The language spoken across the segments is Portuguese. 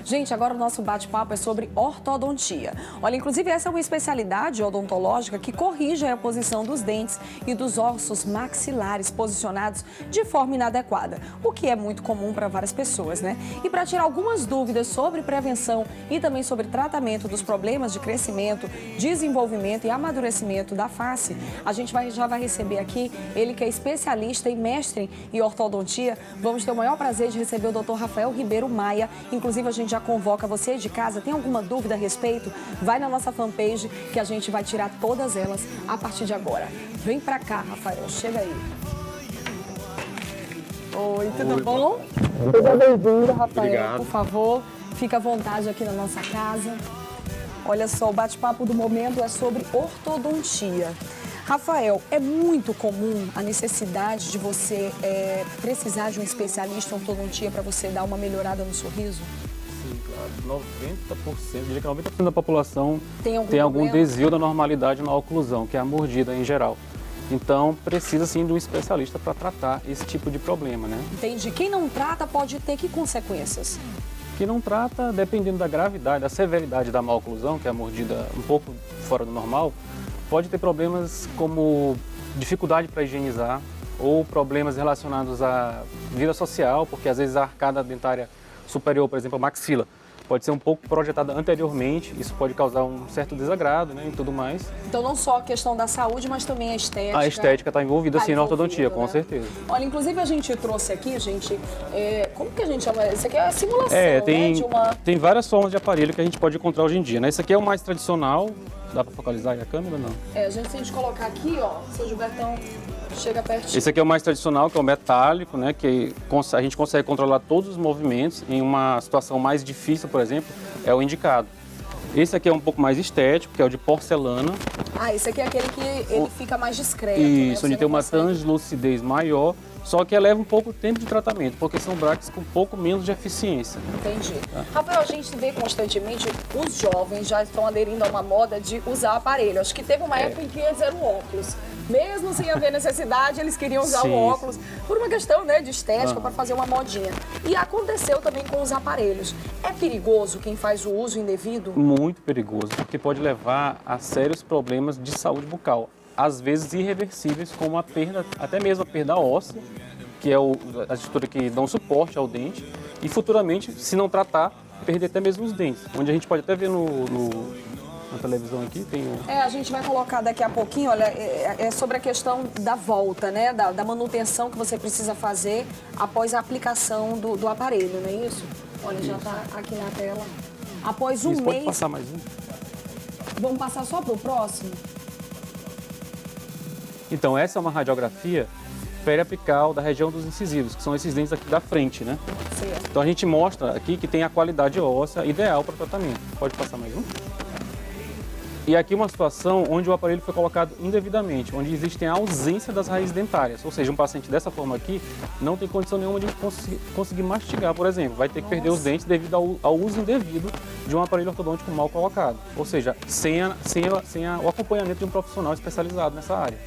Gente, agora o nosso bate-papo é sobre ortodontia. Olha, inclusive essa é uma especialidade odontológica que corrige a posição dos dentes e dos ossos maxilares posicionados de forma inadequada, o que é muito comum para várias pessoas, né? E para tirar algumas dúvidas sobre prevenção e também sobre tratamento dos problemas de crescimento, desenvolvimento e amadurecimento da face, a gente já vai receber aqui ele que é especialista e mestre em ortodontia. Vamos ter o maior prazer de receber o Dr. Rafael Ribeiro Maia. Inclusive, a gente já convoca você de casa. Tem alguma dúvida a respeito? Vai na nossa fanpage que a gente vai tirar todas elas a partir de agora. Vem pra cá, Rafael. Chega aí. Oi, tudo bom? Seja bem-vindo, Rafael. Obrigado. Por favor, fica à vontade aqui na nossa casa. Olha só, o bate-papo do momento é sobre ortodontia. Rafael, é muito comum a necessidade de você precisar de um especialista em ortodontia para você dar uma melhorada no sorriso? Sim, claro. 90%, diria que 90% da população tem algum desvio da normalidade na oclusão, que é a mordida em geral. Então, precisa sim de um especialista para tratar esse tipo de problema, né? Entendi. Quem não trata pode ter que consequências? Quem não trata, dependendo da gravidade, da severidade da maloclusão, que é a mordida um pouco fora do normal, pode ter problemas como dificuldade para higienizar ou problemas relacionados à vida social, porque às vezes a arcada dentária superior, por exemplo, a maxila, pode ser um pouco projetada anteriormente, isso pode causar um certo desagrado, né, e tudo mais. Então não só a questão da saúde, mas também a estética. A estética está envolvida sim na ortodontia, com né? certeza. Olha, inclusive a gente trouxe aqui, gente, como que a gente chama? Isso aqui é a simulação, tem, né, de uma... tem várias formas de aparelho que a gente pode encontrar hoje em dia, né? Esse aqui é o mais tradicional. Dá para focalizar aí a câmera, não? Se a gente colocar aqui, ó, seu Gilbertão, chega pertinho. Esse aqui é o mais tradicional, que é o metálico, né? Que a gente consegue controlar todos os movimentos. Em uma situação mais difícil, por exemplo, é o indicado. Esse aqui é um pouco mais estético, que é o de porcelana. Ah, esse aqui é aquele que ele fica mais discreto, Isso, né? onde tem uma translucidez maior, só que leva um pouco de tempo de tratamento, porque são brackets com um pouco menos de eficiência. Entendi. Rafael, a gente vê constantemente os jovens já estão aderindo a uma moda de usar aparelho. Acho que teve uma época em que eles eram óculos. Mesmo sem haver necessidade, eles queriam usar o óculos por uma questão, né, de estética, para fazer uma modinha. E aconteceu também com os aparelhos. É perigoso quem faz o uso indevido? Muito perigoso, porque pode levar a sérios problemas de saúde bucal, às vezes irreversíveis, como a perda, até mesmo a perda óssea, que é a estrutura que dá um suporte ao dente, e futuramente, se não tratar, perder até mesmo os dentes, onde a gente pode até ver na televisão aqui, tem o... A gente vai colocar daqui a pouquinho, olha, é sobre a questão da volta, né, da manutenção que você precisa fazer após a aplicação do aparelho, não é isso? Olha, já está aqui na tela. Após um mês... Pode passar mais um? Vamos passar só para o próximo? Então, essa é uma radiografia periapical da região dos incisivos, que são esses dentes aqui da frente, né? Certo. Então, a gente mostra aqui que tem a qualidade óssea ideal para o tratamento. Pode passar mais um? E aqui uma situação onde o aparelho foi colocado indevidamente, onde existe a ausência das raízes dentárias. Ou seja, um paciente dessa forma aqui não tem condição nenhuma de conseguir mastigar, por exemplo. Vai ter que perder os dentes devido ao uso indevido de um aparelho ortodôntico mal colocado. Ou seja, sem o acompanhamento de um profissional especializado nessa área.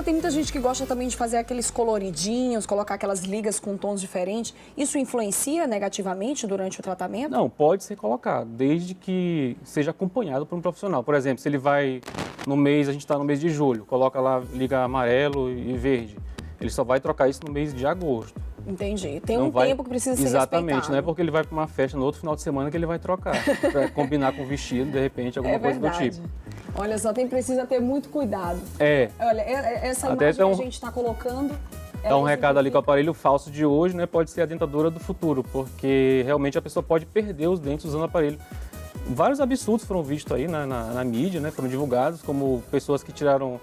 Tem muita gente que gosta também de fazer aqueles coloridinhos, colocar aquelas ligas com tons diferentes. Isso influencia negativamente durante o tratamento? Não, pode ser colocado, desde que seja acompanhado por um profissional. Por exemplo, se ele vai no mês, a gente está no mês de julho, coloca lá liga amarelo e verde. Ele só vai trocar isso no mês de agosto. Entendi. Tem um tempo que precisa ser respeitado. Exatamente, não é porque ele vai para uma festa no outro final de semana que ele vai trocar. Para combinar com o vestido, de repente, alguma coisa do tipo. Olha só, precisa ter muito cuidado. Olha, essa até imagem que a gente está colocando... Dá um recado ali que o aparelho falso de hoje, né, pode ser a dentadura do futuro, porque realmente a pessoa pode perder os dentes usando o aparelho. Vários absurdos foram vistos aí na mídia, né, foram divulgados, como pessoas que tiraram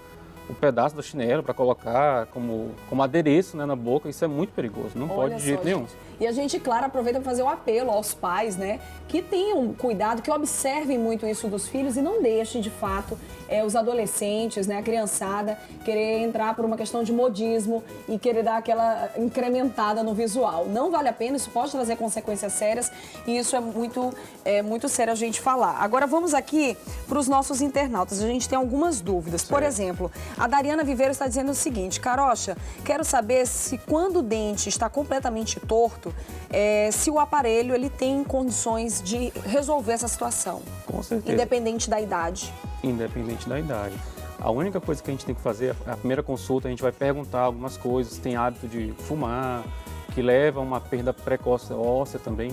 um pedaço do chinelo para colocar como adereço, né, na boca. Isso é muito perigoso, não pode de jeito nenhum. E a gente, claro, aproveita para fazer um apelo aos pais, né, que tenham cuidado, que observem muito isso dos filhos e não deixem, de fato, os adolescentes, né, a criançada, querer entrar por uma questão de modismo e querer dar aquela incrementada no visual. Não vale a pena, isso pode trazer consequências sérias e isso é muito sério a gente falar. Agora vamos aqui para os nossos internautas, a gente tem algumas dúvidas. Por exemplo, a Dariana Viveiro está dizendo o seguinte: Carocha, quero saber se quando o dente está completamente torto, muito, se o aparelho ele tem condições de resolver essa situação. Com certeza. Independente da idade. Independente da idade. A única coisa que a gente tem que fazer, a primeira consulta, a gente vai perguntar algumas coisas, tem hábito de fumar, que leva a uma perda precoce óssea também.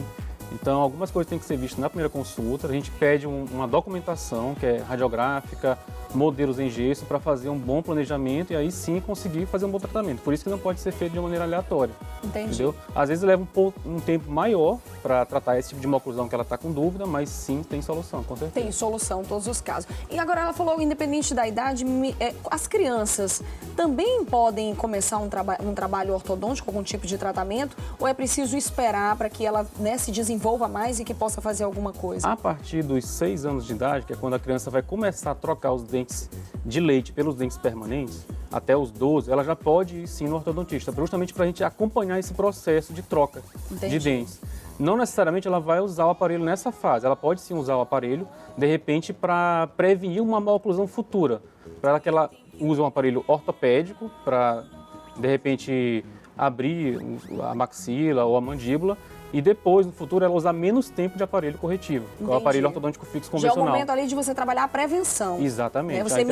Então, algumas coisas têm que ser vistas na primeira consulta. A gente pede uma documentação, que é radiográfica, modelos em gesso, para fazer um bom planejamento e aí sim conseguir fazer um bom tratamento. Por isso que não pode ser feito de maneira aleatória. Entendi. Entendeu? Às vezes leva um tempo maior para tratar esse tipo de uma oclusão que ela está com dúvida, mas sim tem solução, com certeza. Tem solução em todos os casos. E agora ela falou, independente da idade, as crianças também podem começar um trabalho ortodôntico, algum tipo de tratamento, ou é preciso esperar para que ela se desenvolva mais e que possa fazer alguma coisa? A partir dos 6 anos de idade, que é quando a criança vai começar a trocar os dentes de leite pelos dentes permanentes, até os 12, ela já pode ir sim no ortodontista, justamente para a gente acompanhar esse processo de troca de dentes. Não necessariamente ela vai usar o aparelho nessa fase, ela pode sim usar o aparelho, de repente, para prevenir uma maloclusão futura, para que ela use um aparelho ortopédico para, de repente, abrir a maxila ou a mandíbula, e depois, no futuro, ela usar menos tempo de aparelho corretivo, que é o aparelho ortodôntico fixo convencional. Já é o momento ali de você trabalhar a prevenção. Exatamente. Você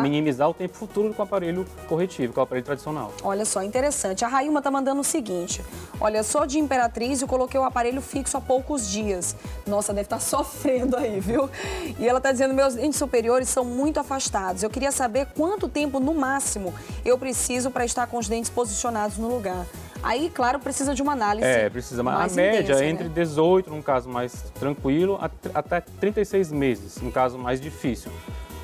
minimizar o tempo futuro com o aparelho corretivo, que é o aparelho tradicional. Olha só, interessante. A Railma tá mandando o seguinte: olha, sou de Imperatriz e coloquei o aparelho fixo há poucos dias. Nossa, deve estar sofrendo aí, viu? E ela tá dizendo, meus dentes superiores são muito afastados. Eu queria saber quanto tempo, no máximo, eu preciso para estar com os dentes posicionados no lugar. Aí, claro, precisa de uma análise. Precisa, mas a média é entre 18, num caso mais tranquilo, até 36 meses, num caso mais difícil.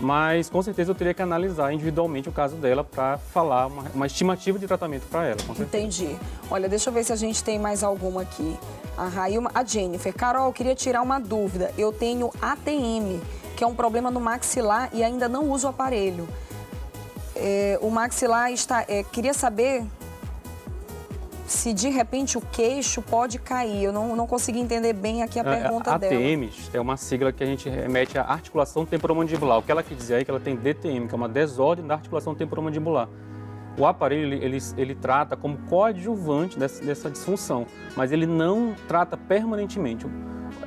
Mas, com certeza, eu teria que analisar individualmente o caso dela para falar uma estimativa de tratamento para ela. Entendi. Olha, deixa eu ver se a gente tem mais alguma aqui. A Jennifer. Carol, queria tirar uma dúvida. Eu tenho ATM, que é um problema no maxilar e ainda não uso o aparelho. O maxilar está... queria saber se de repente o queixo pode cair. Eu não consegui entender bem aqui a pergunta dela. ATM é uma sigla que a gente remete à articulação temporomandibular. O que ela quer dizer é que ela tem DTM, que é uma desordem da articulação temporomandibular. O aparelho, ele trata como coadjuvante dessa disfunção, mas ele não trata permanentemente.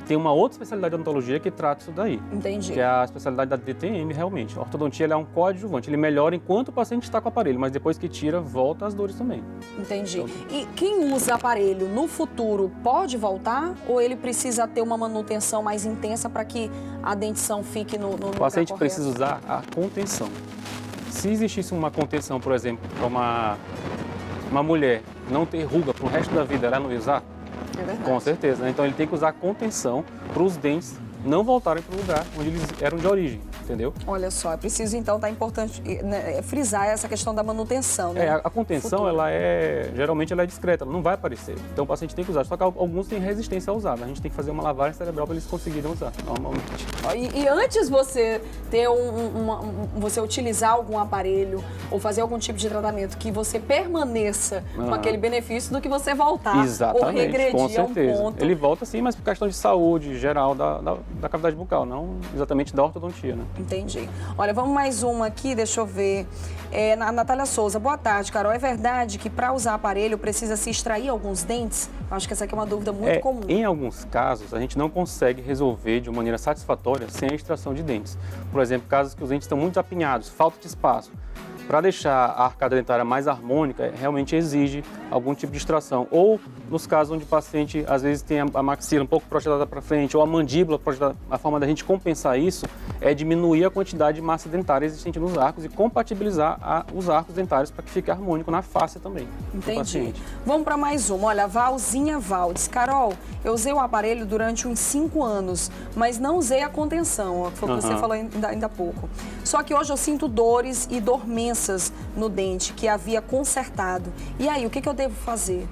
Tem uma outra especialidade de odontologia que trata isso daí. Entendi. Que é a especialidade da DTM, realmente. A ortodontia é um coadjuvante, ele melhora enquanto o paciente está com o aparelho, mas depois que tira, volta as dores também. Entendi. E quem usa aparelho no futuro pode voltar ou ele precisa ter uma manutenção mais intensa para que a dentição fique no lugar correto? O paciente precisa usar a contenção. Se existisse uma contenção, por exemplo, para uma mulher não ter ruga para o resto da vida, ela não ia usar? É verdade. Com certeza, né? Então ele tem que usar contenção para os dentes não voltarem para o lugar onde eles eram de origem, entendeu? Olha só, é preciso então, tá importante frisar essa questão da manutenção, né? A contenção, geralmente ela é discreta, ela não vai aparecer. Então o paciente tem que usar, só que alguns têm resistência a usar, né? A gente tem que fazer uma lavagem cerebral para eles conseguirem usar, normalmente. E antes você ter você utilizar algum aparelho ou fazer algum tipo de tratamento que você permaneça com aquele benefício do que você voltar ou regredir com certeza. a um ponto. Ele volta sim, mas por questão de saúde geral da cavidade bucal, não exatamente da ortodontia, né? Entendi. Olha, vamos mais uma aqui, deixa eu ver. Natália Souza, boa tarde, Carol. É verdade que para usar aparelho precisa se extrair alguns dentes? Acho que essa aqui é uma dúvida muito comum. Em alguns casos, a gente não consegue resolver de uma maneira satisfatória sem a extração de dentes. Por exemplo, casos que os dentes estão muito apinhados, falta de espaço. Para deixar a arcada dentária mais harmônica, realmente exige algum tipo de extração. Ou nos casos onde o paciente, às vezes, tem a maxila um pouco projetada para frente, ou a mandíbula projetada, a forma da gente compensar isso é diminuir a quantidade de massa dentária existente nos arcos e compatibilizar os arcos dentários para que fique harmônico na face também. Entendi. Vamos para mais uma. Olha, Valzinha Valdes. Carol, eu usei o aparelho durante uns 5 anos, mas não usei a contenção, foi o que você falou ainda há pouco. Só que hoje eu sinto dores e dormências no dente que havia consertado. E aí, o que eu devo fazer?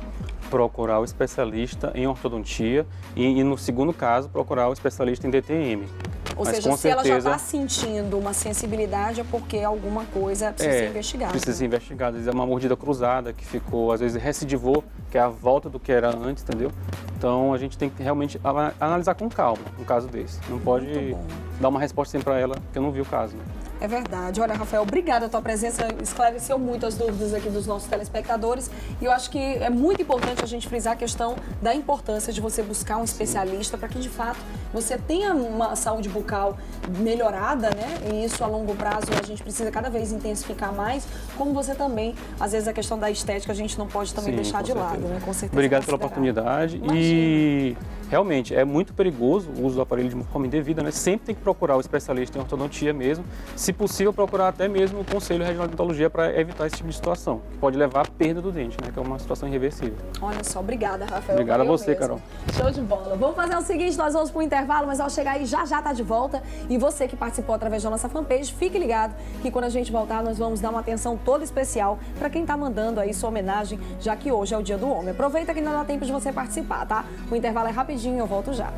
Procurar o especialista em ortodontia e no segundo caso, procurar o especialista em DTM. Ou seja, se ela já está sentindo uma sensibilidade, é porque alguma coisa precisa ser investigada. Precisa ser investigada. Às vezes é uma mordida cruzada que ficou, às vezes recidivou, que é a volta do que era antes, entendeu? Então a gente tem que realmente analisar com calma um caso desse. Não pode dar uma resposta sempre para ela, porque eu não vi o caso, né? É verdade. Olha, Rafael, obrigada. A tua presença esclareceu muito as dúvidas aqui dos nossos telespectadores. E eu acho que é muito importante a gente frisar a questão da importância de você buscar um especialista para que, de fato, você tenha uma saúde bucal melhorada, né? E isso, a longo prazo, a gente precisa cada vez intensificar mais. Como você também, às vezes, a questão da estética, a gente não pode também deixar de lado, né? Com certeza. Obrigado pela oportunidade. Imagina. E realmente é muito perigoso o uso do aparelho de uma forma indevida, né? Sempre tem que procurar o especialista em ortodontia mesmo. Se possível, procurar até mesmo o Conselho Regional de Odontologia para evitar esse tipo de situação, que pode levar à perda do dente, né? Que é uma situação irreversível. Olha só, obrigada, Rafael. Obrigado a você, mesmo. Carol. Show de bola. Vamos fazer o seguinte, nós vamos para o intervalo, mas ao chegar aí já tá de volta. E você que participou através da nossa fanpage, fique ligado que quando a gente voltar, nós vamos dar uma atenção toda especial para quem tá mandando aí sua homenagem, já que hoje é o Dia do Homem. Aproveita que ainda dá tempo de você participar, tá? O intervalo é rapidinho, eu volto já.